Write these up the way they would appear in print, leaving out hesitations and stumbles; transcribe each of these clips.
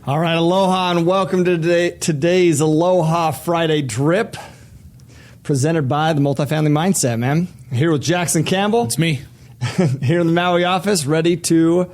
All right, aloha and welcome to today's Aloha Friday drip, presented by the Multifamily Mindset, man. Here with Jackson Campbell. It's me. Here in the Maui office, ready to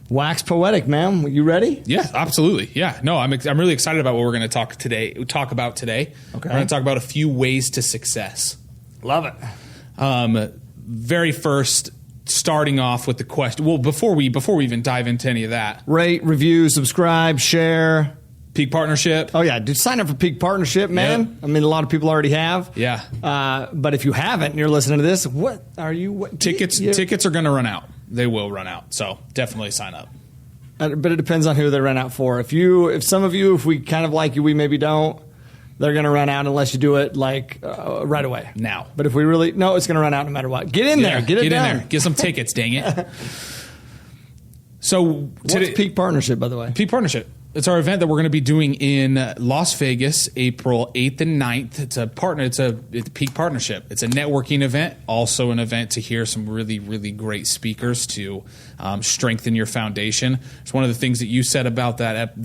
wax poetic, man. You ready? Yeah, absolutely. Yeah, no, I'm really excited about what we're going to talk about today. Okay. We're going to talk about a few ways to success. Love it. Very first, starting off with the question. Well, before we even dive into any of that, Rate, review, subscribe, share. Peak Partnership. Oh yeah, dude, sign up for Peak Partnership, man. Yep. I mean, a lot of people already have. Yeah. But if you haven't and you're listening to this, what are you? What, Tickets are going to run out. They will run out. So definitely sign up. But it depends on who they run out for. If we kind of like you, we maybe don't. They're going to run out unless you do it like right away. Now. But if we really, no, it's going to run out no matter what. Get in there. Get it done. in there. Get some tickets, dang it. So what's Peak Partnership, by the way? Peak Partnership. It's our event that we're going to be doing in Las Vegas, April 8th and 9th. It's a Peak Partnership. It's a networking event, also an event to hear some really, really great speakers to strengthen your foundation. It's one of the things that you said about that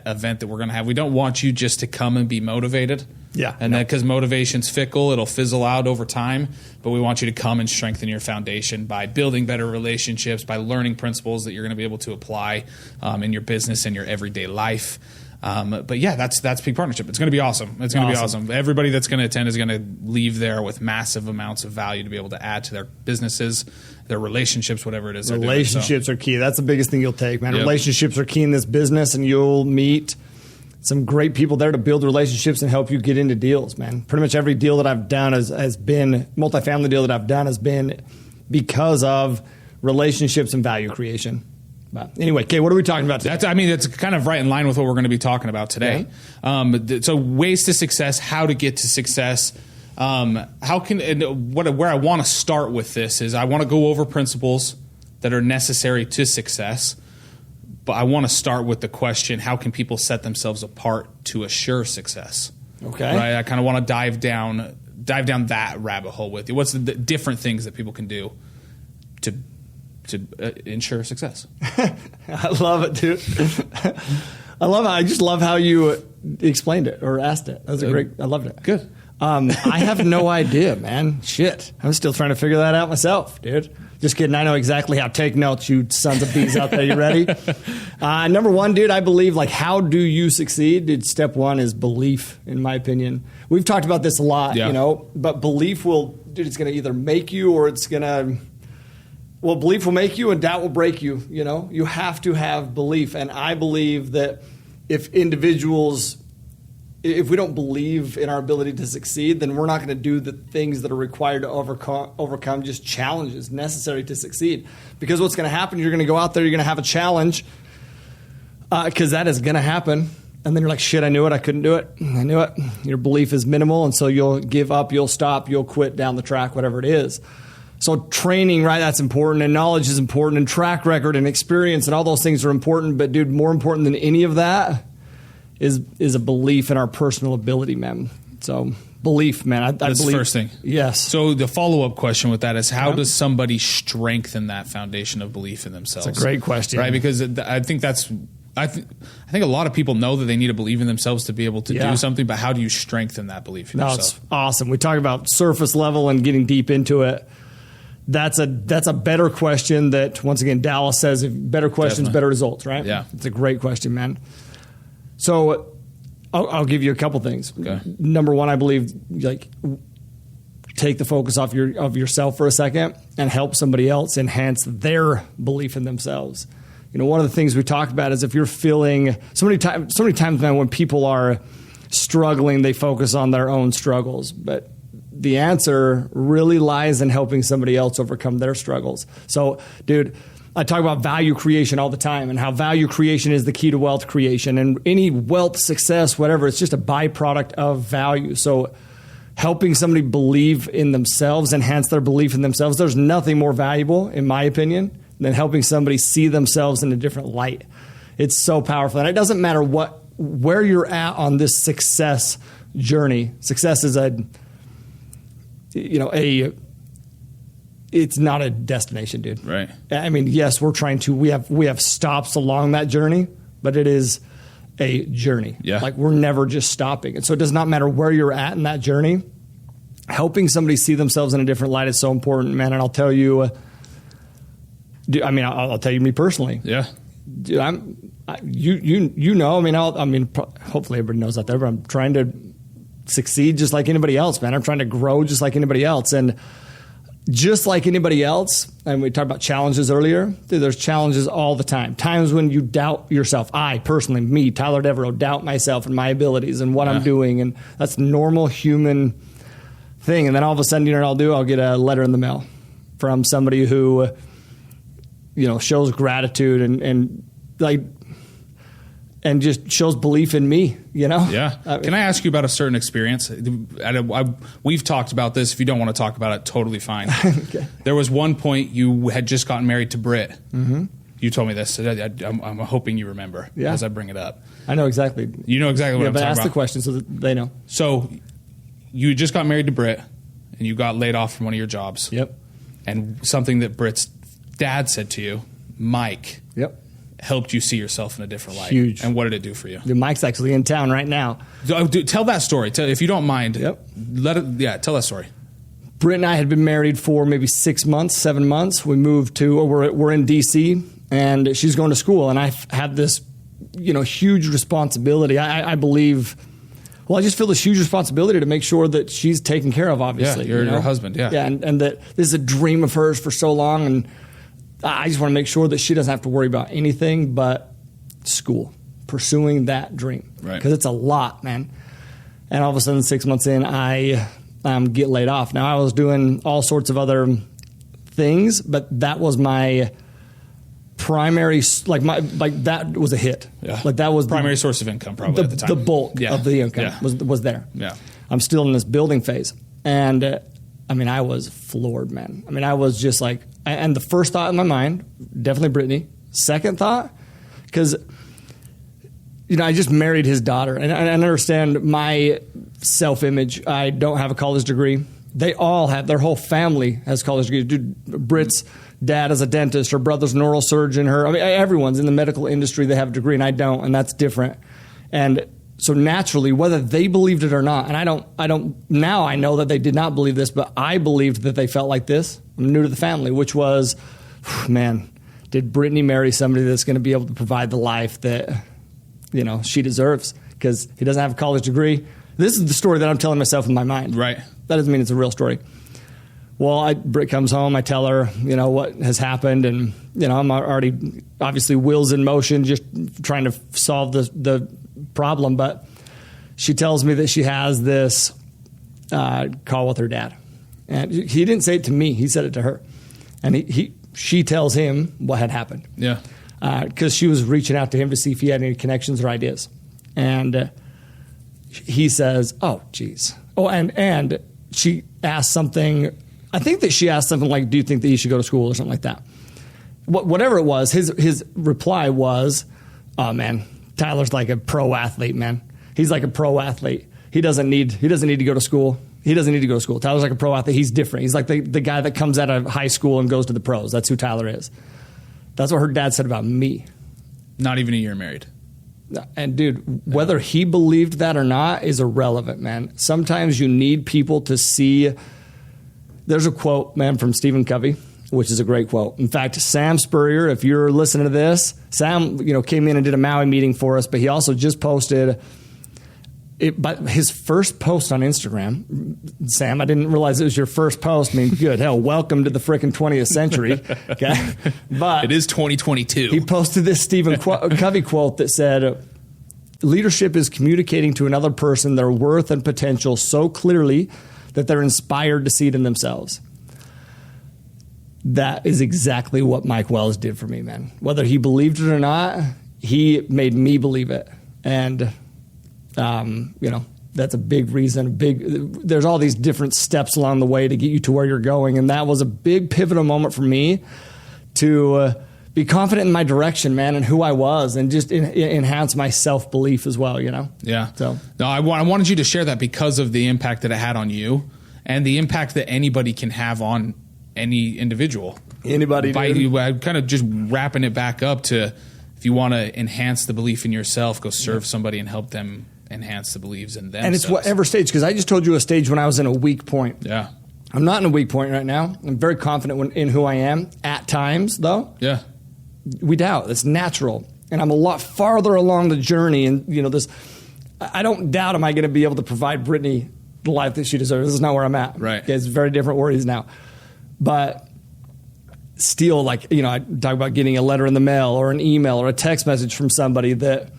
event that we're going to have. We don't want you just to come and be motivated. Yeah. And then because motivation's fickle, it'll fizzle out over time. But we want you to come and strengthen your foundation by building better relationships, by learning principles that you're going to be able to apply in your business and your everyday life. But yeah, that's Peak Partnership. It's going to be awesome. It's going to be awesome. Everybody that's going to attend is going to leave there with massive amounts of value to be able to add to their businesses, their relationships, whatever it is. Relationships are key. That's the biggest thing you'll take, man. Yep. Relationships are key in this business, and you'll meet some great people there to build relationships and help you get into deals, man. Pretty much every deal that I've done has been, multifamily deal that I've done has been because of relationships and value creation. But anyway, Kay, what are we talking about today? That's kind of right in line with what we're going to be talking about today. Yeah. So ways to success, how to get to success. Where I want to start with this is I want to go over principles that are necessary to success. But I want to start with the question, how can people set themselves apart to assure success? Okay. Right? I kind of want to dive down that rabbit hole with you. What's the different things that people can do to ensure success? I love it, dude. I just love how you explained it or asked it. That was I loved it. Good. I have no idea, man. Shit. I'm still trying to figure that out myself, dude. Just kidding. I know exactly how. Take notes, you sons of bees out there. You ready? Number one, dude, I believe, how do you succeed? Dude, step one is belief, in my opinion. We've talked about this a lot, but belief it's going to either make you or it's going to, belief will make you and doubt will break you, You have to have belief. And I believe that if we don't believe in our ability to succeed, then we're not going to do the things that are required to overcome just challenges necessary to succeed. Because what's going to happen, you're going to go out there, you're going to have a challenge, because that is going to happen. And then you're like, shit, I knew it, I couldn't do it. I knew it. Your belief is minimal, and so you'll give up, you'll stop, you'll quit down the track, whatever it is. So training, right, that's important, and knowledge is important, and track record and experience and all those things are important. But, dude, more important than any of that is a belief in our personal ability, man. So belief, man. I That's believe. The first thing. Yes. So the follow-up question with that is, how does somebody strengthen that foundation of belief in themselves? That's a great question. Right? Because I think I think a lot of people know that they need to believe in themselves to be able to do something, but how do you strengthen that belief in yourself? It's awesome. We talk about surface level and getting deep into it. That's a better question that, once again, Dallas says, better questions, better results, right? Yeah. It's a great question, man. So I'll give you a couple things. Okay. Number one, I believe, take the focus off yourself for a second and help somebody else enhance their belief in themselves. One of the things we talk about is if you're feeling so many times, man, when people are struggling, they focus on their own struggles, but the answer really lies in helping somebody else overcome their struggles. So, dude, I talk about value creation all the time and how value creation is the key to wealth creation. And any wealth, success, whatever, it's just a byproduct of value. So helping somebody believe in themselves, enhance their belief in themselves, there's nothing more valuable, in my opinion, than helping somebody see themselves in a different light. It's so powerful. And it doesn't matter where you're at on this success journey. Success is it's not a destination, dude. Right. I mean, yes, we have stops along that journey, but it is a journey. Yeah. Like we're never just stopping. And so it does not matter where you're at in that journey. Helping somebody see themselves in a different light is so important, man. And I'll tell you, I'll tell you me personally. Yeah. Dude, hopefully everybody knows out there, but I'm trying to succeed just like anybody else, man. I'm trying to grow just like anybody else. And just like anybody else, and we talked about challenges earlier, dude, there's challenges all the time. Times when you doubt yourself. I personally, me, Tyler Devereaux, doubt myself and my abilities and what I'm doing. And that's normal human thing. And then all of a sudden, you know what I'll get a letter in the mail from somebody who, shows gratitude and just shows belief in me, Yeah. Can I ask you about a certain experience? We've talked about this. If you don't want to talk about it, totally fine. Okay. There was one point you had just gotten married to Britt. Mm-hmm. You told me this. I'm hoping you remember as I bring it up. I know exactly. You know exactly what I'm talking about. Ask the question so that they know. So you just got married to Britt, and you got laid off from one of your jobs. Yep. And something that Britt's dad said to you, Mike. Yep. Helped you see yourself in a different light. Huge. And what did it do for you? Dude, Mike's actually in town right now. Tell that story. If you don't mind. Yep. Tell that story. Britt and I had been married for maybe 6 months, 7 months. We moved we're in DC, and she's going to school, and I had this, huge responsibility. I believe. Well, I just feel this huge responsibility to make sure that she's taken care of, obviously. Yeah, you're her husband, yeah. Yeah, and that this is a dream of hers for so long, and I just want to make sure that she doesn't have to worry about anything but school, pursuing that dream. Right. Because it's a lot, man. And all of a sudden, 6 months in, I get laid off. Now, I was doing all sorts of other things, but that was my primary, that was a hit. Yeah. Like that was primary source of income probably at the time. The bulk of the income was there. Yeah. I'm still in this building phase. And I was floored, man. I was just like, and the first thought in my mind, definitely Brittany. Second thought, because, I just married his daughter. And I understand my self-image. I don't have a college degree. They all have, their whole family has college degrees. Dude, Britt's dad is a dentist. Her brother's an oral surgeon. Everyone's in the medical industry. They have a degree, and I don't, and that's different. And so naturally, whether they believed it or not, and I don't, now I know that they did not believe this, but I believed that they felt like this. I'm new to the family, which was, man, did Brittany marry somebody that's going to be able to provide the life that, she deserves? Because he doesn't have a college degree. This is the story that I'm telling myself in my mind. Right. That doesn't mean it's a real story. Well, Britt comes home. I tell her, what has happened. And, I'm already obviously wheels in motion, just trying to solve the problem. But she tells me that she has this call with her dad. And he didn't say it to me. He said it to her. And she tells him what had happened. Yeah. Because she was reaching out to him to see if he had any connections or ideas. And he says, oh, geez. Oh, and she asked something. I think that she asked something like, do you think that you should go to school or something like that? Whatever it was, his reply was, oh, man, Tyler's like a pro athlete, man. He's like a pro athlete. He doesn't need to go to school. He doesn't need to go to school. Tyler's like a pro athlete. He's different. He's like the guy that comes out of high school and goes to the pros. That's who Tyler is. That's what her dad said about me. Not even a year married. And dude, whether he believed that or not is irrelevant, man. Sometimes you need people to see. There's a quote, man, from Stephen Covey, which is a great quote. In fact, Sam Spurrier, if you're listening to this, Sam, came in and did a Maui meeting for us, but he also just posted but his first post on Instagram. Sam, I didn't realize it was your first post. Good hell, welcome to the frickin' 20th century. Okay, but it is 2022. He posted this Stephen Covey quote that said, "Leadership is communicating to another person their worth and potential so clearly that they're inspired to see it in themselves." That is exactly what Mike Wells did for me, man. Whether he believed it or not, he made me believe it. And that's a big reason. There's all these different steps along the way to get you to where you're going. And that was a big pivotal moment for me to be confident in my direction, man, and who I was, and just enhance my self-belief as well, Yeah. So no, I wanted you to share that because of the impact that it had on you and the impact that anybody can have on any individual. Anybody. By kind of just wrapping it back up to If you want to enhance the belief in yourself, go serve somebody and help them enhance the beliefs in themselves. And it's whatever stage, because I just told you a stage when I was in a weak point. Yeah. I'm not in a weak point right now. I'm very confident in who I am. At times, though, we doubt. It's natural. And I'm a lot farther along the journey. And, this, I don't doubt, am I going to be able to provide Brittany the life that she deserves? This is not where I'm at. Right. Okay, it's very different where he's now. But still, I talk about getting a letter in the mail or an email or a text message from somebody that,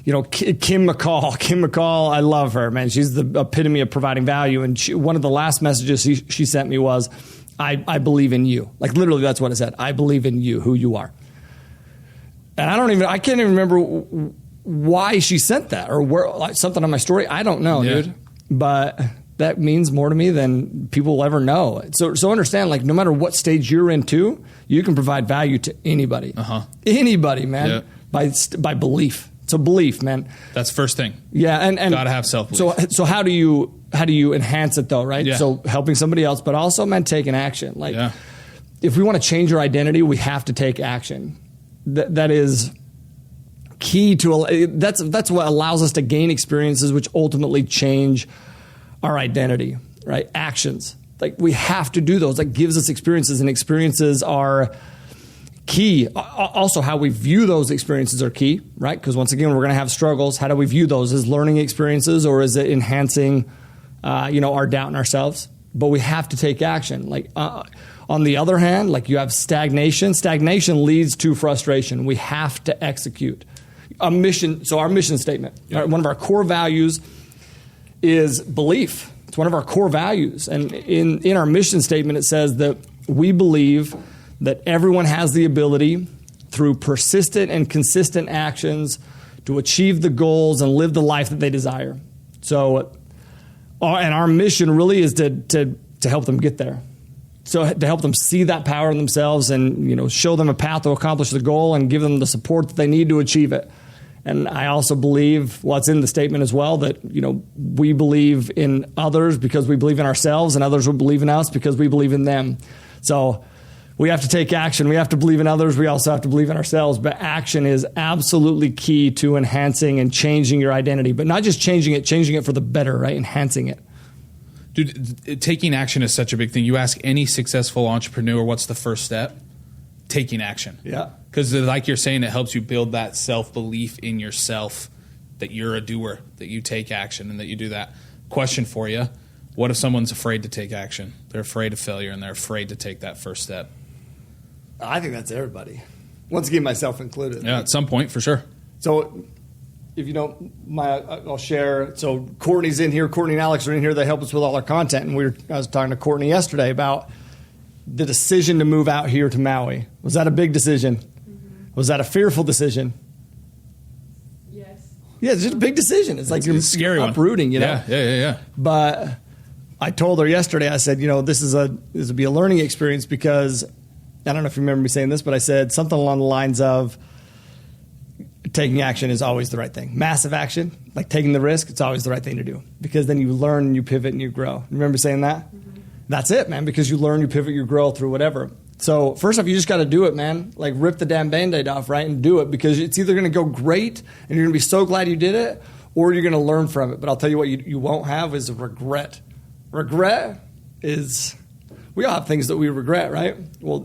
Kim McCall, I love her, man. She's the epitome of providing value. And one of the last messages she sent me was, I believe in you. Like, literally, that's what it said. I believe in you, who you are. And I can't even remember why she sent that or where, something on my story. I don't know, dude. But that means more to me than people will ever know. So understand, no matter what stage you're into, you can provide value to anybody. Anybody, man, by belief. So belief, man. That's first thing. Yeah, and gotta have self-belief. So how do you enhance it though, right? Yeah. So helping somebody else, but also, man, taking action. If we want to change our identity, we have to take action. That is key to that's what allows us to gain experiences, which ultimately change our identity, right? Actions. We have to do those. That gives us experiences, and experiences are key. Also, how we view those experiences are key, right? Because once again, we're going to have struggles. How do we view those? As learning experiences, or is it enhancing, our doubt in ourselves? But we have to take action. On the other hand, you have stagnation. Stagnation leads to frustration. We have to execute a mission. So our mission statement, right, one of our core values is belief. It's one of our core values. And in our mission statement, it says that we believe that everyone has the ability through persistent and consistent actions to achieve the goals and live the life that they desire. So, and our mission really is to help them get there. So to help them see that power in themselves and, show them a path to accomplish the goal and give them the support that they need to achieve it. And I also believe, it's in the statement as well, that, we believe in others because we believe in ourselves, and others will believe in us because we believe in them. So we have to take action. We have to believe in others. We also have to believe in ourselves. But action is absolutely key to enhancing and changing your identity. But not just changing it for the better, right? Enhancing it. Dude, taking action is such a big thing. You ask any successful entrepreneur, what's the first step? Taking action. Yeah. Because like you're saying, it helps you build that self-belief in yourself that you're a doer, that you take action, and that you do that. Question for you. What if someone's afraid to take action? They're afraid of failure, and they're afraid to take that first step. I think that's everybody. Once again, myself included. Yeah, at some point, for sure. So if you don't mind, I'll share. So Courtney's in here. Courtney and Alex are in here. They help us with all our content. And I was talking to Courtney yesterday about the decision to move out here to Maui. Was that a big decision? Mm-hmm. Was that a fearful decision? Yes. Yeah, it's just a big decision. It's like you're scary uprooting, Yeah. But I told her yesterday, I said, this would be a learning experience because I don't know if you remember me saying this, but I said something along the lines of taking action is always the right thing. Massive action, like taking the risk, it's always the right thing to do because then you learn and you pivot and you grow. Remember saying that? Mm-hmm. That's it, man, because you learn, you pivot, you grow through whatever. So first off, you just got to do it, man. Rip the damn Band-Aid off, right, and do it because it's either going to go great and you're going to be so glad you did it or you're going to learn from it. But I'll tell you what you won't have is a regret. Regret is... We all have things that we regret, right? Well,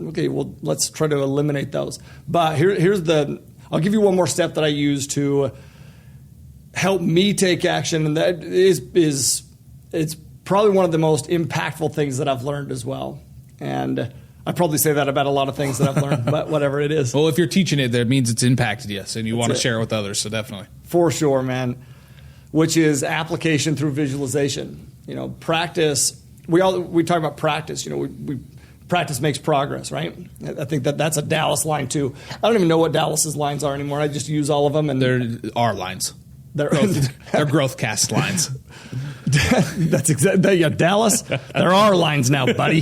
let's try to eliminate those. But I'll give you one more step that I use to help me take action, and that is it's probably one of the most impactful things that I've learned as well. And I probably say that about a lot of things that I've learned, but whatever it is. Well, if you're teaching it, that means it's impacted you, and you want to share it with others, so definitely. For sure, man. Which is application through visualization. Practice. We talk about practice. We practice makes progress, right? I think that's a Dallas line too. I don't even know what Dallas's lines are anymore. I just use all of them, and they're our lines. They're growth cast lines. That's exactly Dallas. There are lines now, buddy.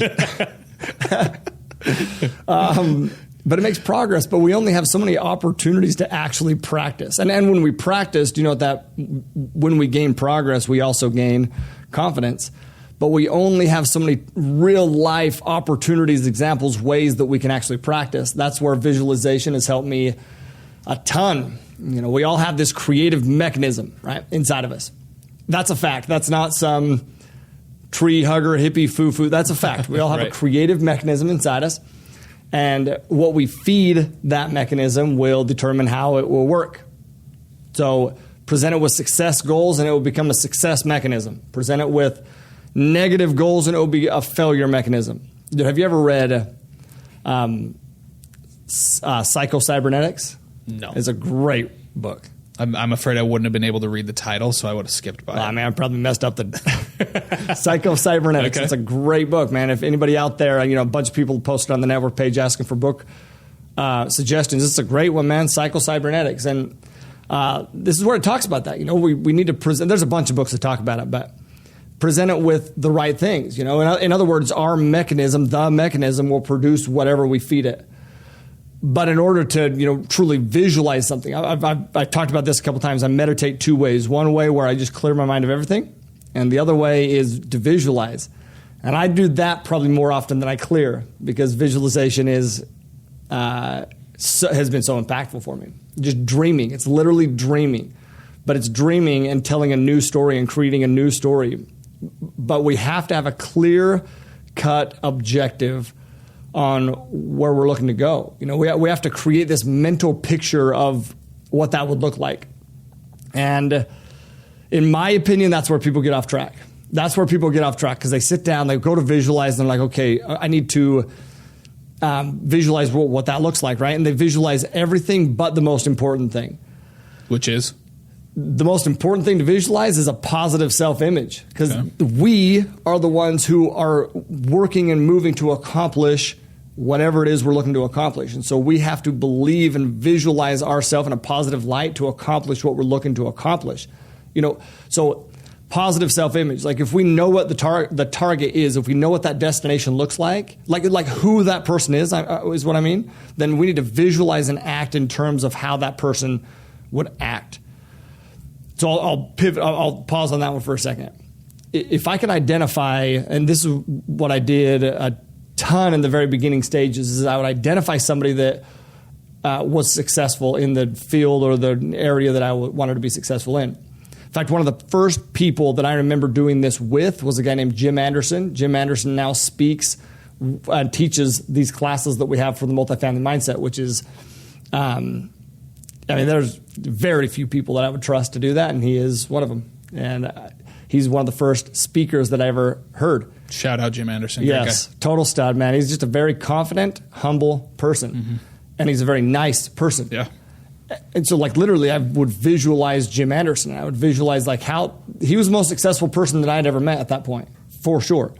But it makes progress. But we only have so many opportunities to actually practice. And when we practice, that when we gain progress, we also gain confidence. But we only have so many real life opportunities, examples, ways that we can actually practice. That's where visualization has helped me A ton. We all have this creative mechanism, right, inside of us. That's a fact. That's not some tree hugger, hippie, foo-foo. That's a fact. We all have a creative mechanism inside us. And what we feed that mechanism will determine how it will work. So present it with success goals and it will become a success mechanism. Present it with negative goals and it will be a failure mechanism. Have you ever read Psycho-Cybernetics? No. It's a great book. I'm afraid I wouldn't have been able to read the title, so I would have skipped by it. I mean, I probably messed up the Psycho-Cybernetics. Okay. It's a great book, man. If anybody out there, a bunch of people posted on the network page asking for book suggestions. It's a great one, man. Psycho-Cybernetics. And this is where it talks about that. We need to present. There's a bunch of books that talk about it, but present it with the right things. In other words, our mechanism, the mechanism, will produce whatever we feed it. But in order to, truly visualize something, I've talked about this a couple times. I meditate two ways. One way where I just clear my mind of everything, and the other way is to visualize. And I do that probably more often than I clear because visualization has been so impactful for me. Just dreaming. It's literally dreaming. But it's dreaming and telling a new story and creating a new story. But we have to have a clear-cut objective on where we're looking to go. We have to create this mental picture of what that would look like. And in my opinion, that's where people get off track. That's where people get off track because they sit down, they go to visualize, and they're like, okay, I need to visualize what that looks like, right? And they visualize everything but the most important thing. Which is? The most important thing to visualize is a positive self-image because we are the ones who are working and moving to accomplish whatever it is we're looking to accomplish. And so we have to believe and visualize ourselves in a positive light to accomplish what we're looking to accomplish. So positive self-image, like if we know what the target is, if we know what that destination looks like who that person is what I mean, then we need to visualize and act in terms of how that person would act. So I'll pivot. I'll pause on that one for a second. If I can identify, and this is what I did a ton in the very beginning stages, is I would identify somebody that was successful in the field or the area that I wanted to be successful in. In fact, one of the first people that I remember doing this with was a guy named Jim Anderson. Jim Anderson now speaks and teaches these classes that we have for the Multifamily Mindset, which is there's very few people that I would trust to do that, and he is one of them. And he's one of the first speakers that I ever heard. Shout out Jim Anderson. Yes, total stud, man. He's just a very confident, humble person, and he's a very nice person. Yeah. And so, literally, I would visualize Jim Anderson. I would visualize, how he was the most successful person that I'd ever met at that point, for sure.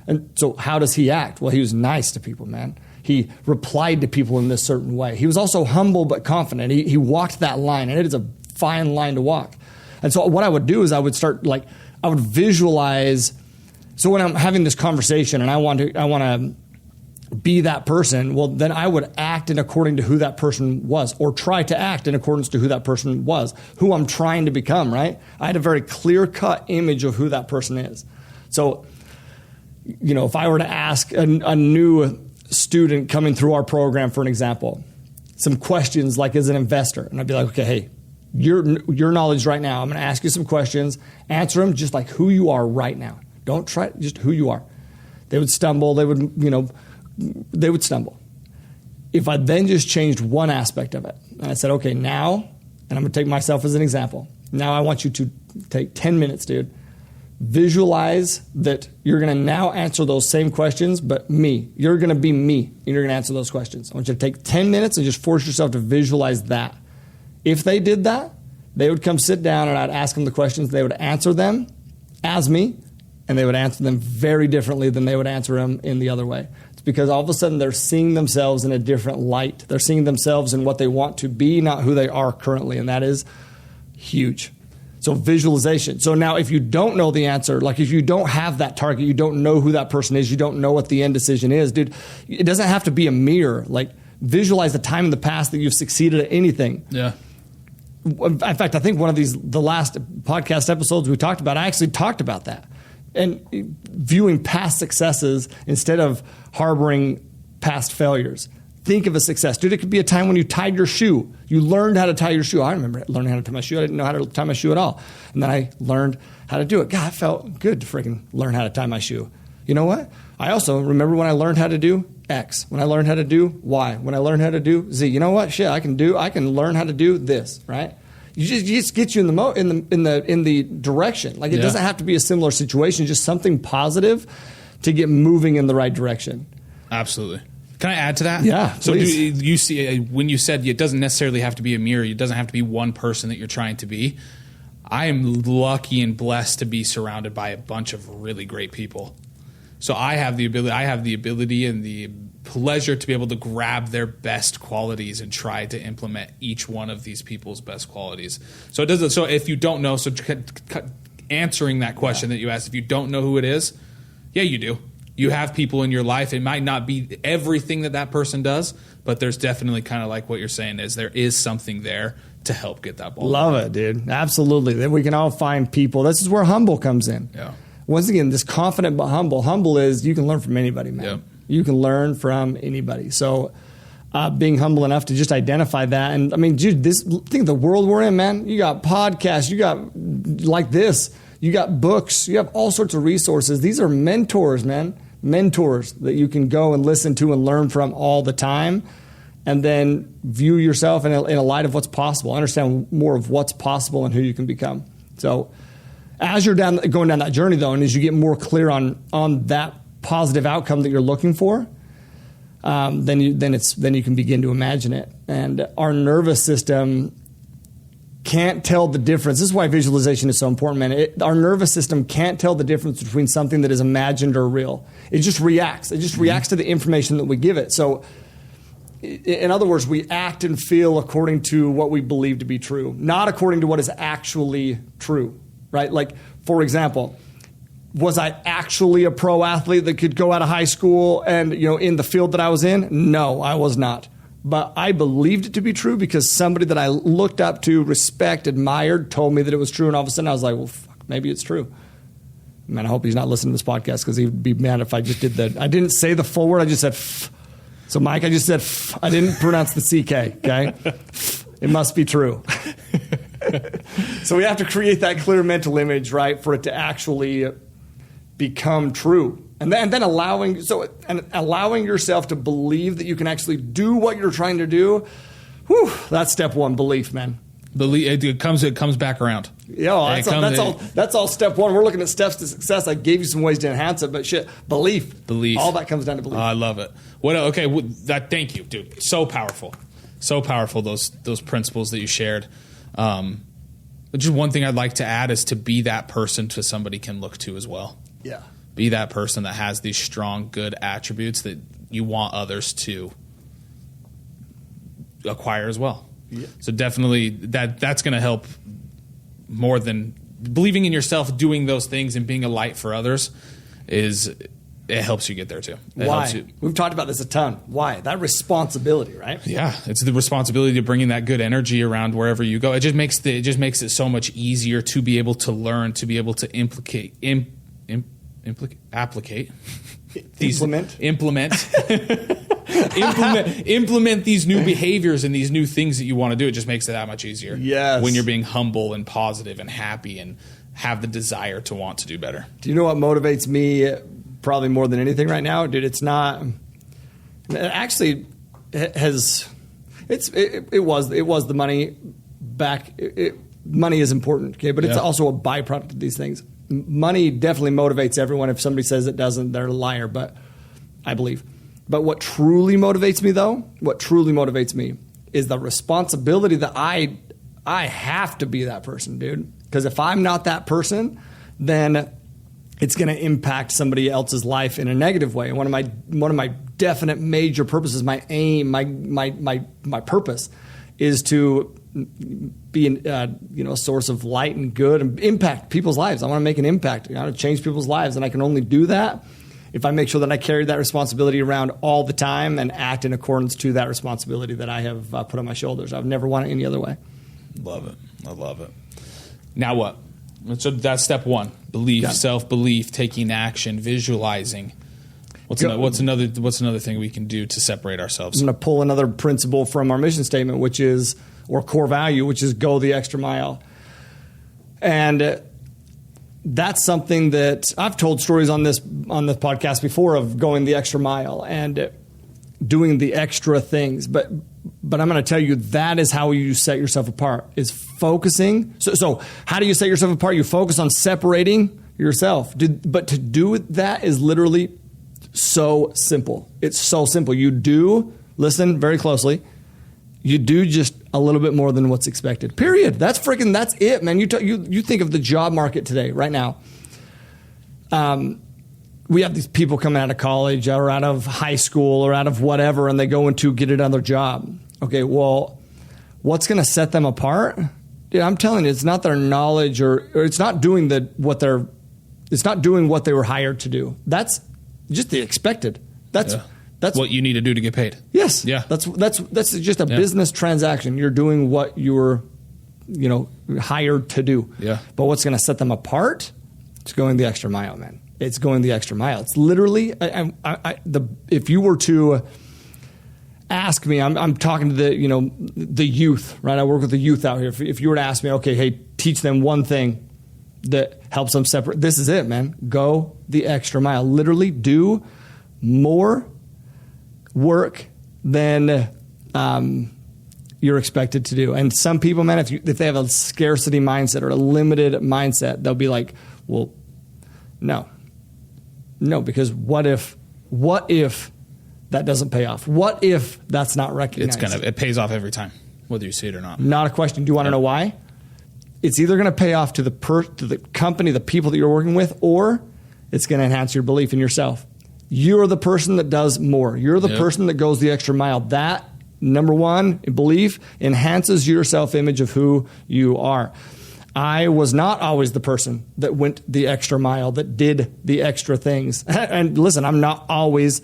And so how does he act? Well, he was nice to people, man. He replied to people in this certain way. He was also humble but confident. He walked that line, and it is a fine line to walk. And so what I would do is I would start, I would visualize. So when I'm having this conversation and I want to be that person, well, then I would act in according to who that person was, or try to act in accordance to who that person was, who I'm trying to become, right? I had a very clear-cut image of who that person is. So, if I were to ask a new student coming through our program, for an example, some questions like as an investor, and I'd be like, okay, hey, your knowledge right now, I'm going to ask you some questions, answer them just like who you are right now. Don't try, just who you are. They would stumble, they would stumble. If I then just changed one aspect of it, and I said, okay, now, and I'm going to take myself as an example, now I want you to take 10 minutes, dude. Visualize that you're going to now answer those same questions, but me. You're going to be me, and you're going to answer those questions. I want you to take 10 minutes and just force yourself to visualize that. If they did that, they would come sit down, and I'd ask them the questions. They would answer them as me, and they would answer them very differently than they would answer them in the other way. It's because all of a sudden they're seeing themselves in a different light. They're seeing themselves in what they want to be, not who they are currently, and that is huge. So visualization. So now if you don't know the answer, if you don't have that target, you don't know who that person is, you don't know what the end decision is, dude, it doesn't have to be a mirror. Visualize the time in the past that you've succeeded at anything. Yeah. In fact, I think one of the last podcast episodes we talked about, I actually talked about that. And viewing past successes instead of harboring past failures. think of a success. Dude, it could be a time when you tied your shoe. You learned how to tie your shoe. I remember learning how to tie my shoe. I didn't know how to tie my shoe at all. And then I learned how to do it. God, it felt good to freaking learn how to tie my shoe. You know what? I also remember when I learned how to do X, when I learned how to do Y, when I learned how to do Z. You know what? Shit, I can learn how to do this, right? You just get you in the direction. Like, it doesn't have to be a similar situation, just something positive to get moving in the right direction. Absolutely. Can I add to that? Yeah, So please. you see, when you said it doesn't necessarily have to be a mirror, it doesn't have to be one person that you're trying to be. I am lucky and blessed to be surrounded by a bunch of really great people. So I have the ability and the pleasure to be able to grab their best qualities and try to implement each one of these people's best qualities. So it doesn't. So if you don't know, answering that question that you asked, if you don't know who it is, yeah, you do. You have people in your life. It might not be everything that person does, but there's definitely, kind of like what you're saying, is there is something there to help get that ball. Love it, dude. Absolutely. Then we can all find people. This is where humble comes in. Yeah. Once again, this confident but humble. Humble is you can learn from anybody, man. Yep. You can learn from anybody. So being humble enough to just identify that. And I mean, dude, think of the world we're in, man. You got podcasts. You got like this. You got books. You have all sorts of resources. These are mentors, man. Mentors that you can go and listen to and learn from all the time. And then view yourself in a light of what's possible. Understand more of what's possible and who you can become. So as you're going down that journey, though, and as you get more clear on that positive outcome that you're looking for, then you can begin to imagine it. And our nervous system can't tell the difference. This is why visualization is so important, man. Our nervous system can't tell the difference between something that is imagined or real. It just reacts. It just reacts to the information that we give it. So, in other words, we act and feel according to what we believe to be true, not according to what is actually true. Right? Like, for example, was I actually a pro athlete that could go out of high school and, in the field that I was in? No, I was not. But I believed it to be true because somebody that I looked up to, respect, admired, told me that it was true. And all of a sudden I was like, well, fuck, maybe it's true. Man, I hope he's not listening to this podcast because he'd be mad if I just did that. I didn't say the full word. I just said, F. So, Mike, I just said, F. I didn't pronounce the CK, okay? It must be true. So we have to create that clear mental image, right, for it to actually become true. And then allowing yourself to believe that you can actually do what you're trying to do. Whew, that's step one, belief, man. It comes back around. Yeah, that's all step one. We're looking at steps to success. I gave you some ways to enhance it, but shit, belief. All that comes down to belief. I love it. Thank you, dude. So powerful. Those principles that you shared. Just one thing I'd like to add is to be that person to somebody can look to as well. Yeah. Be that person that has these strong, good attributes that you want others to acquire as well. Yeah. So definitely that's going to help more than believing in yourself, doing those things and being a light for others it helps you get there too. Why? We've talked about this a ton. Why? That responsibility, right? Yeah, it's the responsibility of bringing that good energy around wherever you go. It just makes it so much easier to be able to learn, to be able to implement these new behaviors and these new things that you want to do. It just makes it that much easier. Yes. When you're being humble and positive and happy and have the desire to want to do better. Do you know what motivates me probably more than anything right now? Dude, it's not actually it was the money back. Money is important, okay, but it's also a byproduct of these things. Money definitely motivates everyone. If somebody says it doesn't, they're a liar, but I believe. But what truly motivates me is the responsibility that I have to be that person, dude. Because if I'm not that person, then it's going to impact somebody else's life in a negative way. And one of my definite major purposes, my aim, my purpose is to be a source of light and good and impact people's lives. I want to make an impact. I want to change people's lives, and I can only do that if I make sure that I carry that responsibility around all the time and act in accordance to that responsibility that I have put on my shoulders. I've never wanted it any other way. Love it. I love it. Now what? So that's step one. Belief, self-belief, taking action, visualizing. What's another thing we can do to separate ourselves? I'm going to pull another principle from our mission statement, or core value, which is go the extra mile. And that's something that I've told stories on this podcast before of going the extra mile and doing the extra things. But I'm going to tell you that is how you set yourself apart, is focusing. So how do you set yourself apart? You focus on separating yourself. But to do that is literally so simple. It's so simple. You do, listen very closely, you do just a little bit more than what's expected. Period. That's it, man. You think of the job market today, right now. We have these people coming out of college or out of high school or out of whatever, and they go into get another job. Okay, well, what's going to set them apart? Dude, I'm telling you, it's not their knowledge or it's not doing it's not doing what they were hired to do. That's just the expected. That's what you need to do to get paid. Yes. Yeah. That's just a business transaction. You're doing what you were, hired to do. Yeah. But what's going to set them apart? It's going the extra mile, man. It's going the extra mile. It's literally, if you were to ask me, I'm talking to the youth, right? I work with the youth out here. If you were to ask me, okay, hey, teach them one thing that helps them separate. This is it, man. Go the extra mile. Literally do more work than you're expected to do. And some people, man, if they have a scarcity mindset or a limited mindset, they'll be like, well, no, because what if that doesn't pay off? What if that's not recognized? It pays off every time, whether you see it or not. Not a question. Do you want to know why? It's either going to pay off to the company, the people that you're working with, or it's going to enhance your belief in yourself. You're the person that does more. You're the person that goes the extra mile. That, number one, belief enhances your self-image of who you are. I was not always the person that went the extra mile, that did the extra things. And listen, I'm not always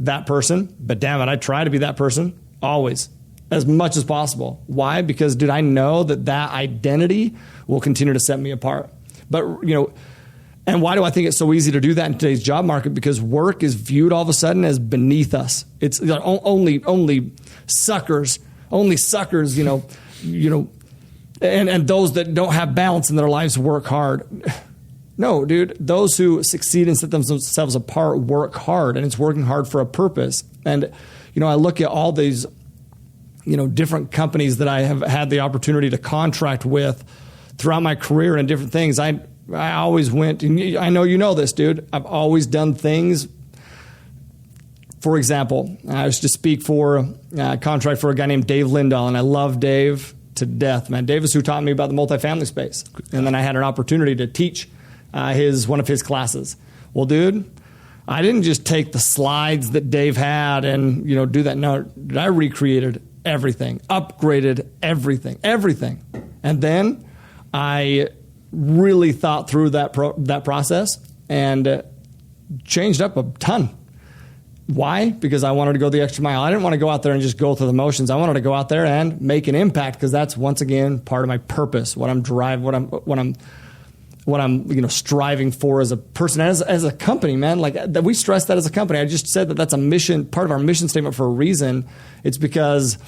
that person, but damn it, I try to be that person always, as much as possible. Why? Because, dude, I know that identity will continue to set me apart. But, and why do I think it's so easy to do that in today's job market? Because work is viewed all of a sudden as beneath us. It's only suckers, and those that don't have balance in their lives work hard. No, dude, those who succeed and set themselves apart work hard, and it's working hard for a purpose. And, I look at all these, different companies that I have had the opportunity to contract with throughout my career and different things. I always went, and I know you know this, dude. I've always done things. For example, I was to speak for a contract for a guy named Dave Lindahl, and I love Dave to death, man. Dave is who taught me about the multifamily space. And then I had an opportunity to teach one of his classes. Well, dude, I didn't just take the slides that Dave had and, do that. No, I recreated everything, upgraded everything. And then I really thought through that process and changed up a ton. Why? Because I wanted to go the extra mile. I didn't want to go out there and just go through the motions. I wanted to go out there and make an impact, because that's, once again, part of my purpose, what I'm striving for as a person, as a company, man. Like, that, we stress that as a company. I just said that that's a mission, part of our mission statement for a reason. It's because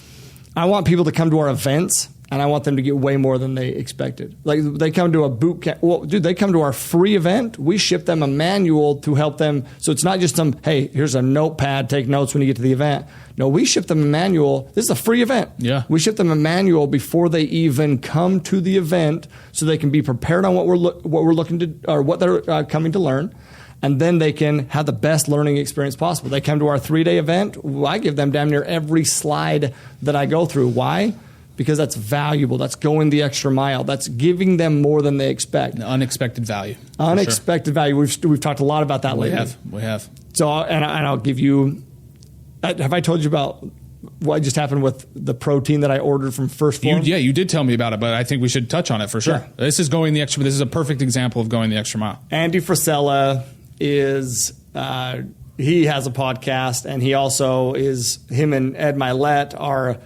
I want people to come to our events, and I want them to get way more than they expected. Like, they come to a boot camp. Well, dude, they come to our free event. We ship them a manual to help them. So it's not just hey, here's a notepad, take notes when you get to the event. No, we ship them a manual. This is a free event. Yeah. We ship them a manual before they even come to the event, so they can be prepared on what we're looking to, or what they're coming to learn. And then they can have the best learning experience possible. They come to our 3-day event. I give them damn near every slide that I go through. Why? Because that's valuable. That's going the extra mile. That's giving them more than they expect. Unexpected value. Unexpected value. We've talked a lot about that lately. We have. So, and I'll give you. Have I told you about what just happened with the protein that I ordered from First Form? You did tell me about it, but I think we should touch on it for sure. Yeah. This is a perfect example of going the extra mile. Andy Frisella is. He has a podcast, and he also is. Him and Ed Milet are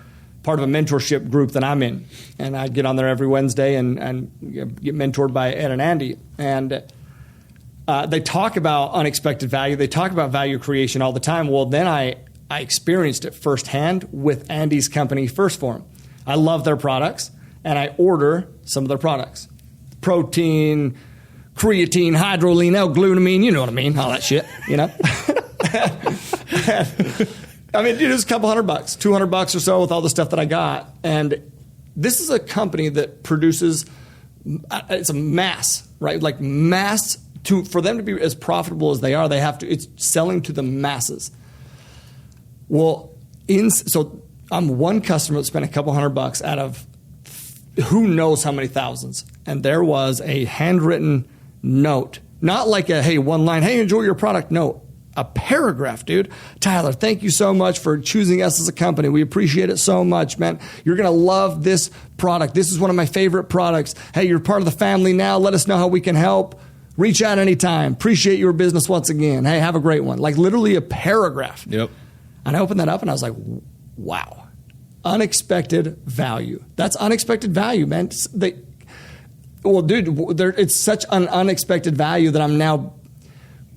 part of a mentorship group that I'm in, and I get on there every Wednesday and get mentored by Ed and Andy. And they talk about unexpected value. They talk about value creation all the time. Well, then I experienced it firsthand with Andy's company, First Form. I love their products, and I order some of their products. Protein, creatine, hydroline, L-glutamine, you know what I mean, all that shit, you know? I mean, dude, it was a couple $100, $200 or so with all the stuff that I got. And this is a company that produces, it's a mass, right? Like mass, for them to be as profitable as they are, they have to, it's selling to the masses. Well, so I'm one customer that spent a couple $100 out of who knows how many thousands. And there was a handwritten note, not like a, hey, one line, hey, enjoy your product. No, a paragraph, dude. Tyler, thank you so much for choosing us as a company. We appreciate it so much, man. You're going to love this product. This is one of my favorite products. Hey, you're part of the family now. Let us know how we can help. Reach out anytime. Appreciate your business once again. Hey, have a great one. Like literally a paragraph. Yep. And I opened that up and I was like, wow. Unexpected value. That's unexpected value, man. Well, dude, it's such an unexpected value that I'm now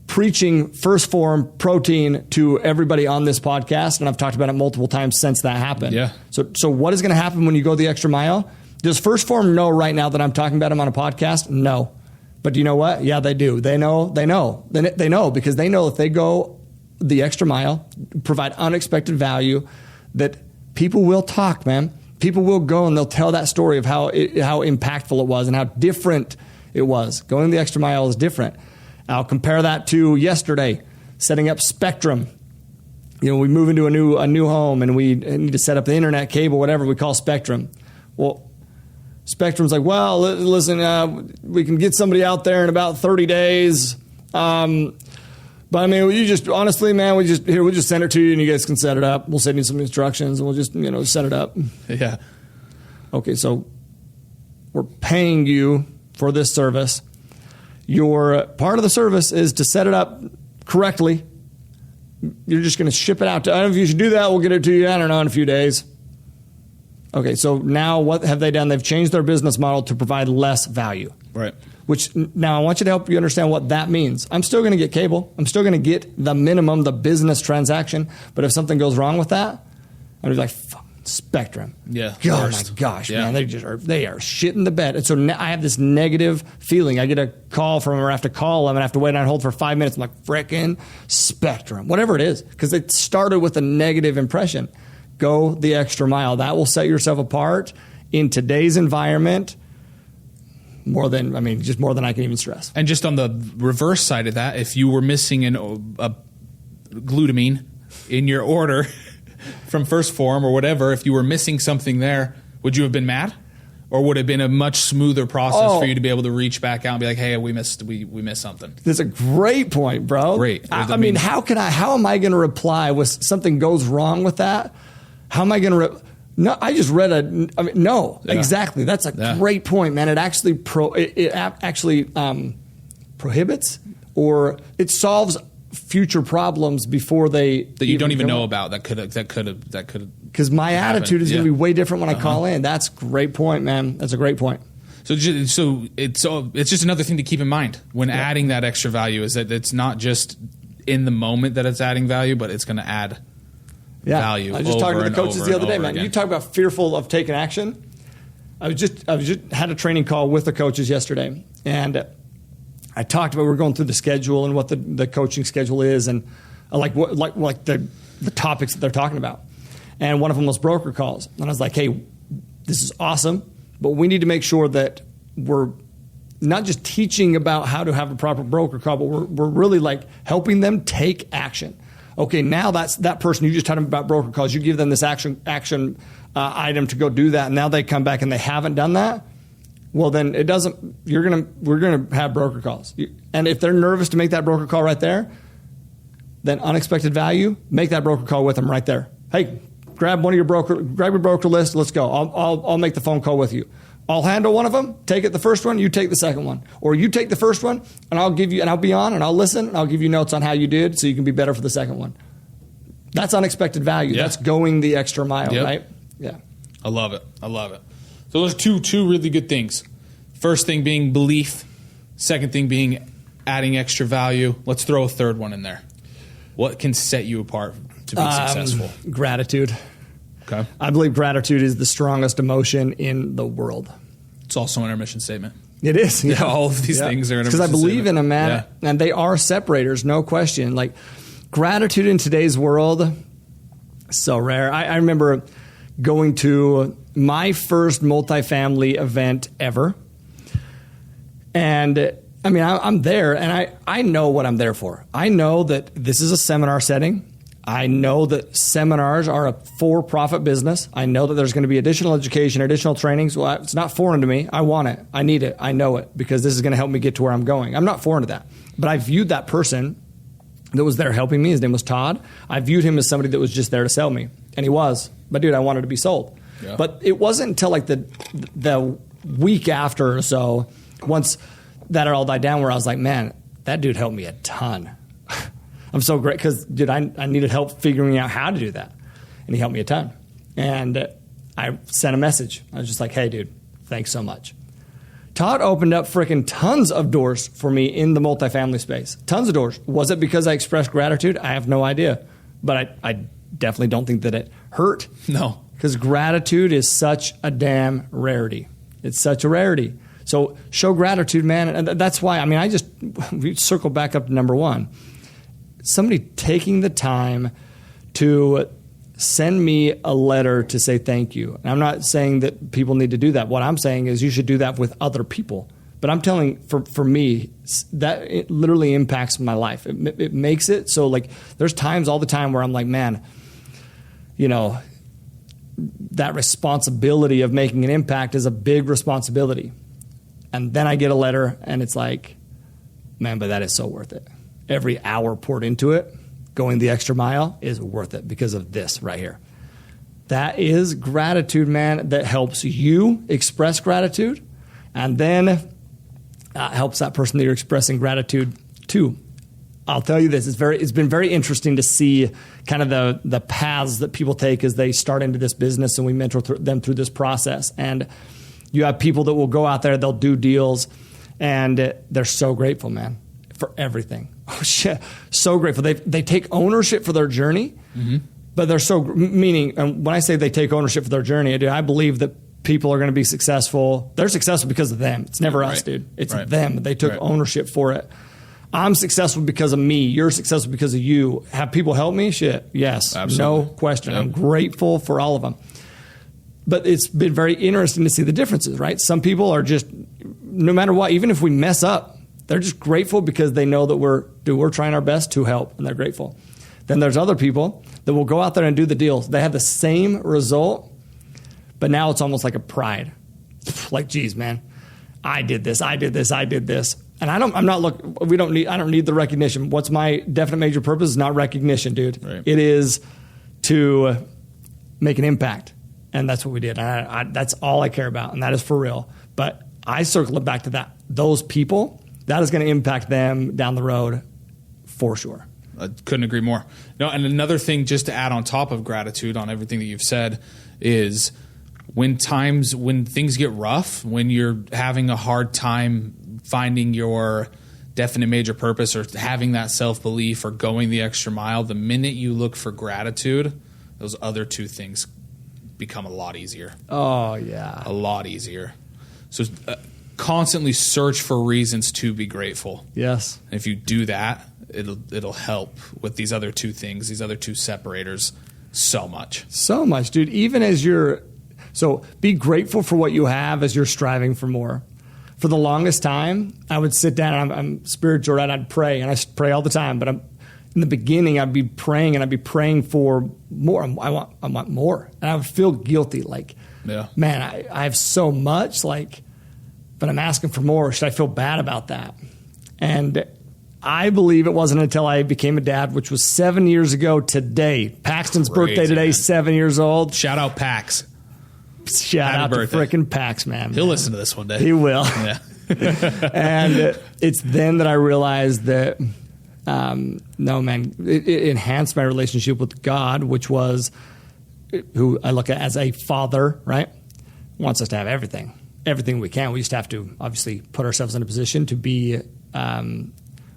preaching First Form protein to everybody on this podcast, and I've talked about it multiple times since that happened. Yeah. So what is going to happen when you go the extra mile? Does First Form know right now that I'm talking about them on a podcast? No. But do you know what? Yeah, they do. They know because they know if they go the extra mile, provide unexpected value, that people will talk, man. People will go and they'll tell that story of how impactful it was and how different it was. Going the extra mile is different. I'll compare that to yesterday, setting up Spectrum. You know, we move into a new home and we need to set up the internet cable, whatever we call Spectrum. Well, Spectrum's like, well, listen, we can get somebody out there in about 30 days. But I mean, you just honestly, man, we'll just send it to you and you guys can set it up. We'll send you some instructions and we'll just, set it up. Yeah. Okay, so we're paying you for this service. Your part of the service is to set it up correctly. You're just going to ship it out. I don't know if you should do that. We'll get it to you, I don't know, in a few days. Okay, so now what have they done? They've changed their business model to provide less value. Right. Which now I want you to help you understand what that means. I'm still going to get cable. I'm still going to get the minimum, the business transaction. But if something goes wrong with that, I'm like, fuck, Spectrum. Yeah. Oh my gosh, man, they are shitting the bed. And so now I have this negative feeling. I get a call from them, or I have to call them, and I have to wait on hold for 5 minutes. I'm like, frickin' Spectrum, whatever it is, because it started with a negative impression. Go the extra mile. That will set yourself apart in today's environment. More than I can even stress. And just on the reverse side of that, if you were missing a glutamine in your order from First Form or whatever, if you were missing something there, would you have been mad? Or would it have been a much smoother process for you to be able to reach back out and be like, hey, we missed something? That's a great point, bro. Great. I mean, how am I going to reply when something goes wrong with that? How am I going to No, I just read no, yeah. Exactly. That's a great point, man. It actually prohibits, or it solves future problems before that you don't even know about that could because my attitude is going to be way different when I call in. That's a great point, man. That's a great point. So it's just another thing to keep in mind when adding that extra value, is that it's not just in the moment that it's adding value, but it's going to add value. I was just talking to the coaches the other day, man. Again. You talk about fearful of taking action. I was just had a training call with the coaches yesterday, and I talked about, we were going through the schedule and what the coaching schedule is, and like the topics that they're talking about. And one of them was broker calls, and I was like, hey, this is awesome, but we need to make sure that we're not just teaching about how to have a proper broker call, but we're really like helping them take action. Okay, now that's that person you just talking about broker calls. You give them this action item to go do that, and now they come back and they haven't done that. Well, then it doesn't. We're gonna have broker calls, and if they're nervous to make that broker call right there, then unexpected value. Make that broker call with them right there. Hey, grab your broker list. Let's go. I'll make the phone call with you. I'll handle one of them. Take it the first one. You take the second one, or you take the first one, and I'll be on, and I'll listen, and I'll give you notes on how you did, so you can be better for the second one. That's unexpected value. Yeah. That's going the extra mile, right? Yeah. I love it. So those two really good things. First thing being belief. Second thing being adding extra value. Let's throw a third one in there. What can set you apart to be successful? Gratitude. Okay. I believe gratitude is the strongest emotion in the world. It's also in our mission statement. It is. Yeah, all of these things are in our mission because I believe statement. in them, man, and they are separators, no question. Like gratitude in today's world, so rare. I remember going to my first multifamily event ever, and I mean, I'm there, and I know what I'm there for. I know that this is a seminar setting. I know that seminars are a for-profit business. I know that there's going to be additional education, additional trainings. Well, it's not foreign to me. I want it. I need it. I know it because this is going to help me get to where I'm going. I'm not foreign to that. But I viewed that person that was there helping me. His name was Todd. I viewed him as somebody that was just there to sell me. And he was. But, dude, I wanted to be sold. Yeah. But it wasn't until like the week after or so, once that all died down, where I was like, man, that dude helped me a ton. I'm so great because, dude, I needed help figuring out how to do that. And he helped me a ton. And I sent a message. I was just like, hey, dude, thanks so much. Todd opened up freaking tons of doors for me in the multifamily space. Tons of doors. Was it because I expressed gratitude? I have no idea. But I definitely don't think that it hurt. No. Because gratitude is such a damn rarity. It's such a rarity. So show gratitude, man. And that's why, I mean, we circle back up to number one. Somebody taking the time to send me a letter to say thank you. And I'm not saying that people need to do that. What I'm saying is you should do that with other people. But I'm telling, for me, that it literally impacts my life. It makes it so, like, there's times all the time where I'm like, man, you know, that responsibility of making an impact is a big responsibility. And then I get a letter and it's like, man, but that is so worth it. Every hour poured into it, going the extra mile, is worth it because of this right here. That is gratitude, man, that helps you express gratitude and then helps that person that you're expressing gratitude to. I'll tell you this, it's been very interesting to see kind of the paths that people take as they start into this business, and we mentor them through this process. And you have people that will go out there, they'll do deals, and they're so grateful, man, for everything. Oh shit, so grateful. They take ownership for their journey, but they're so, meaning, and when I say they take ownership for their journey, I believe that people are going to be successful. They're successful because of them. It's never us, dude. It's them. They took ownership for it. I'm successful because of me. You're successful because of you. Have people help me? Shit, yes. Absolutely. No question. Yep. I'm grateful for all of them. But it's been very interesting to see the differences, right? Some people are just, no matter what, even if we mess up, they're just grateful because they know that we're trying our best to help, and they're grateful. Then there's other people that will go out there and do the deals. They have the same result, but now it's almost like a pride. Like, geez, man, I did this. And I don't need the recognition. What's my definite major purpose is not recognition, dude. Right. It is to make an impact. And that's what we did. That's all I care about. And that is for real. But I circle it back to that. Those people, that is going to impact them down the road for sure. I couldn't agree more. No, and another thing just to add on top of gratitude on everything that you've said is when things get rough, when you're having a hard time finding your definite major purpose or having that self-belief or going the extra mile, the minute you look for gratitude, those other two things become a lot easier. Oh, yeah. A lot easier. So constantly search for reasons to be grateful. Yes. And if you do that, it'll help with these other two things, these other two separators, so much. So much, dude. Even as so be grateful for what you have as you're striving for more. For the longest time, I would sit down and I'm spiritual, right? I'd pray, and I pray all the time. But in the beginning, I'd be praying for more. I want more, and I would feel guilty, like, man, I have so much, like, but I'm asking for more. Should I feel bad about that? And I believe it wasn't until I became a dad, which was 7 years ago today. Paxton's birthday today, man. 7 years old. Shout out Pax. Shout out to frickin' Pax, man. He'll listen to this one day. He will. Yeah. And it's then that I realized that, no, man, it enhanced my relationship with God, which was who I look at as a father, right? Wants us to have everything we can. We just have to obviously put ourselves in a position to be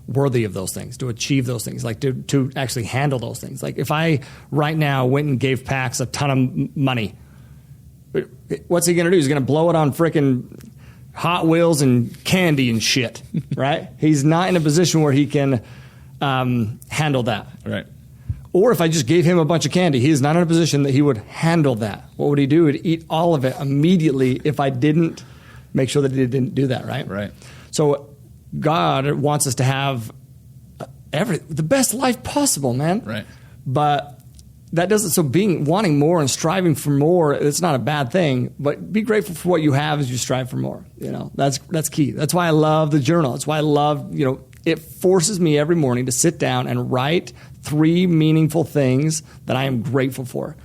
worthy of those things, to achieve those things, like to actually handle those things. Like if I right now went and gave Pax a ton of money, what's he going to do? He's going to blow it on frickin' Hot Wheels and candy and shit, right? He's not in a position where he can handle that. Right. Or if I just gave him a bunch of candy, he is not in a position that he would handle that. What would he do? He'd eat all of it immediately if I didn't make sure that he didn't do that, right? Right. So God wants us to have the best life possible, man. Right. But that doesn't, so wanting more and striving for more, it's not a bad thing, but be grateful for what you have as you strive for more. You know, that's key. That's why I love the journal. That's why I love, it forces me every morning to sit down and write 3 meaningful things that I am grateful for.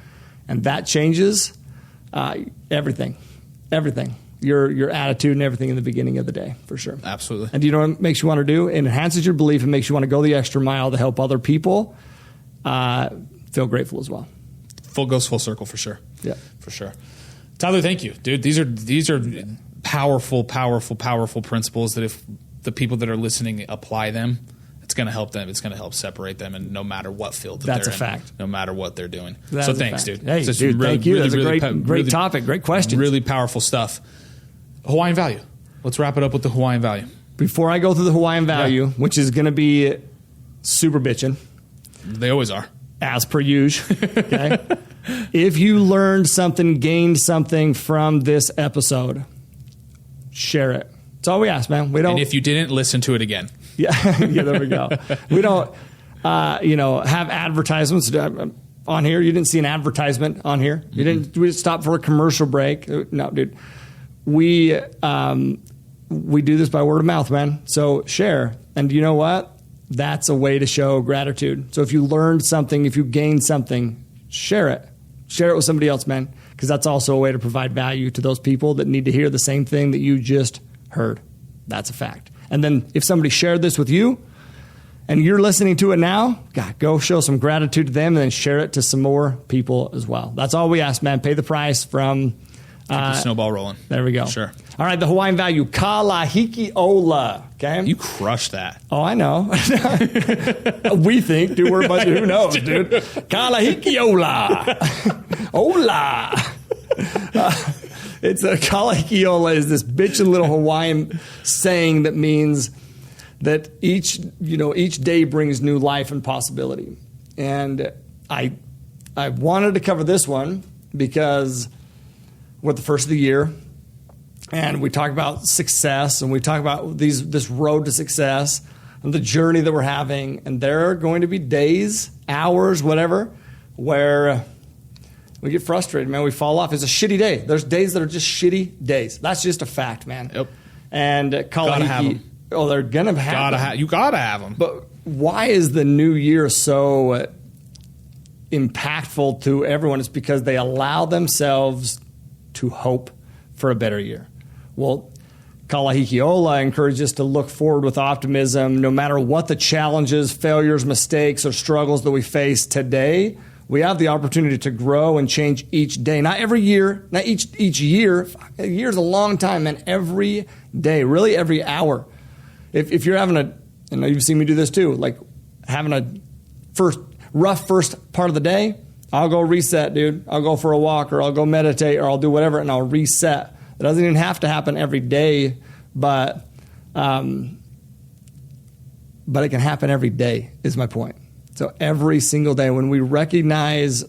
And that changes everything. Your attitude and everything in the beginning of the day, for sure. Absolutely. And do you know what it makes you want to do? It enhances your belief and makes you want to go the extra mile to help other people feel grateful as well. Goes full circle for sure. Yeah. For sure. Tyler, thank you, dude. These are powerful principles that if the people that are listening apply them, it's going to help them. It's going to help separate them, and no matter what field that That's they're a fact. in, no matter what they're doing. That so is thanks, a fact. dude. Hey, dude, thank you. That's a great really topic. Great question. Really powerful stuff. Hawaiian value. Let's wrap it up with the Hawaiian value. Before I go through the Hawaiian value, which is going to be super bitchin'. They always are. As per usual. Okay? If you learned something, gained something from this episode, share it. That's all we ask, man. We don't. And if you didn't, listen to it again. Yeah, there we go. We don't, have advertisements on here. You didn't see an advertisement on here. We didn't stop for a commercial break. No, dude. We do this by word of mouth, man. So share. And you know what? That's a way to show gratitude. So if you learned something, if you gained something, share it. Share it with somebody else, man, because that's also a way to provide value to those people that need to hear the same thing that you just heard. That's a fact. And then if somebody shared this with you and you're listening to it now, God, go show some gratitude to them and then share it to some more people as well. That's all we ask, man. Pay the price from... Keep the snowball rolling. There we go. Sure. All right, the Hawaiian value, Kalahikiola. Okay? You crushed that. Oh, I know. We think, dude. We're a bunch of who knows, dude. Kalahikiola. Ola. It's a Kalahikiola is this bitchin' little Hawaiian saying that means that each day brings new life and possibility. And I wanted to cover this one because we're at the first of the year, and we talk about success, and we talk about this road to success and the journey that we're having. And there are going to be days, hours, whatever, where we get frustrated, man. We fall off. It's a shitty day. There's days that are just shitty days. That's just a fact, man. Yep. And gotta have them. Oh, they're gonna have them. You gotta have them. But why is the new year so impactful to everyone? It's because they allow themselves to hope for a better year. Well, Kalahikiola encourages us to look forward with optimism no matter what the challenges, failures, mistakes, or struggles that we face today. We have the opportunity to grow and change each day. Not every year, not each year. A year is a long time, man. Every day, really every hour. If you're having I know you've seen me do this too, like having a rough first part of the day, I'll go reset, dude. I'll go for a walk, or I'll go meditate, or I'll do whatever, and I'll reset. It doesn't even have to happen every day, but it can happen every day, is my point. So every single day, when we recognize,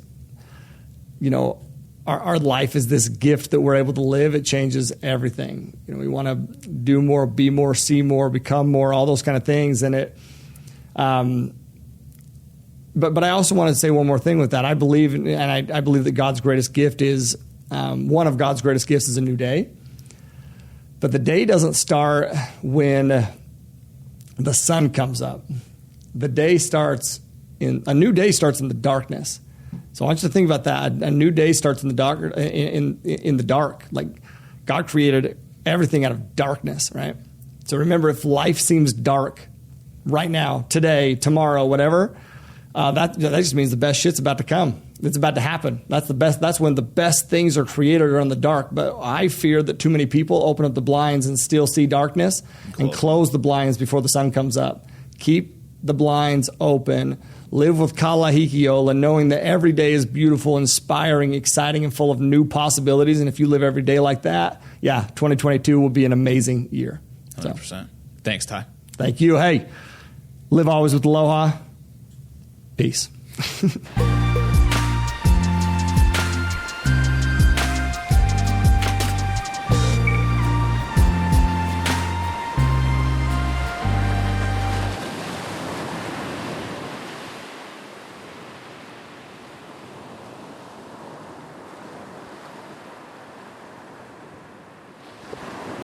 our life is this gift that we're able to live, it changes everything. We want to do more, be more, see more, become more, all those kind of things, and it. But I also want to say one more thing with that. I believe, and I believe that God's greatest gift is, one of God's greatest gifts is a new day. But the day doesn't start when the sun comes up. A new day starts in the darkness. So I want you to think about that. A new day starts in the dark. In the dark, like God created everything out of darkness, right? So remember, if life seems dark right now, today, tomorrow, whatever. That just means the best shit's about to come. It's about to happen. That's the best. That's when the best things are created, are in the dark. But I fear that too many people open up the blinds and still see darkness and close the blinds before the sun comes up. Keep the blinds open. Live with kalahikiola, knowing that every day is beautiful, inspiring, exciting, and full of new possibilities. And if you live every day like that, 2022 will be an amazing year. 100%. Thanks, Ty. Thank you. Hey, live always with aloha. Peace.